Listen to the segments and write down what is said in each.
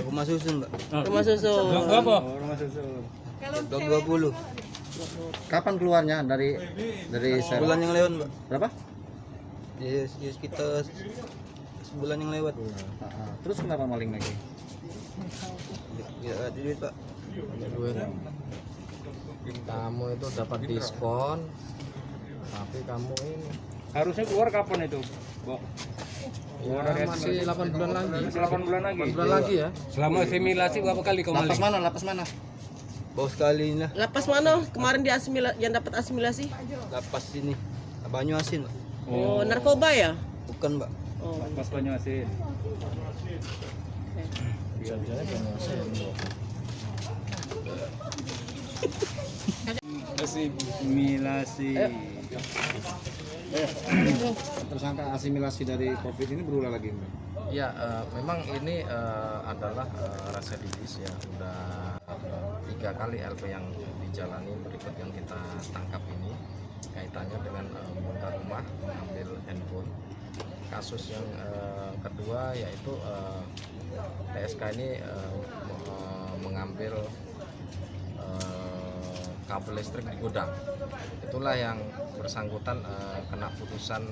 Rumah susun, Mbak. Rumah susun. Berapa? Rumah susun. Blok 20. Kapan keluarnya dari Sebulan yang lewat, Mbak. berapa? Ya, sekitar sebulan yang lewat. Terus kenapa maling lagi? Ya, ada duit, Pak. Duit. Kamu itu dapat diskon, tapi kamu ini Harusnya keluar kapan itu, Bo? ya, masih 8 bulan lagi. Masih 8 bulan lagi. 8 bulan lagi ya. Selama asimilasi berapa kali kau Lapas maling? mana? Lapas mana? Bawa sekali lah. Lapas mana kemarin yang dapat asimilasi? Lapas sini. Banyuasin, Mbak. Oh, narkoba ya? Bukan, Mbak. Oh. Lapas Banyuasin. Asimilasi. Tersangka asimilasi dari COVID ini berulang lagi, Mbak? Ya, memang ini adalah residivis ya. Udah 3 kali LP yang dijalani berikut yang kita tangkap ini kaitannya dengan membongkar rumah, mengambil handphone. Kasus yang kedua yaitu PSK ini mengambil kabel listrik di gudang. Itulah yang bersangkutan kena putusan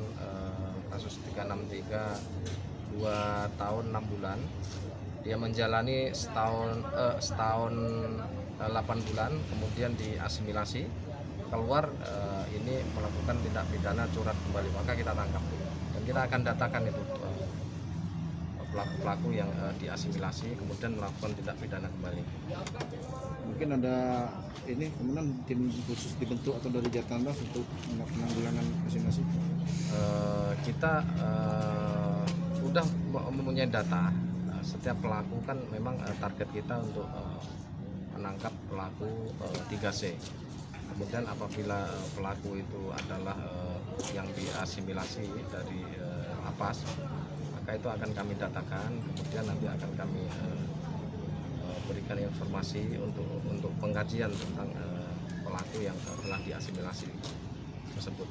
kasus 363 2 tahun 6 bulan. Dia menjalani setahun 8 bulan, kemudian diasimilasi, keluar ini melakukan tindak pidana curhat kembali, maka kita tangkap dan kita akan datakan itu pelaku-pelaku yang diasimilasi kemudian melakukan tindak pidana kembali. Mungkin ada ini kemudian tim khusus dibentuk atau dari Jatlandas untuk penanggulangan asimilasi. Kita sudah mempunyai data. Setiap pelaku kan memang target kita untuk menangkap pelaku 3C. Kemudian apabila pelaku itu adalah yang diasimilasi dari lapas, maka itu akan kami datakan, kemudian nanti akan kami berikan informasi untuk pengkajian tentang pelaku yang telah diasimilasi tersebut.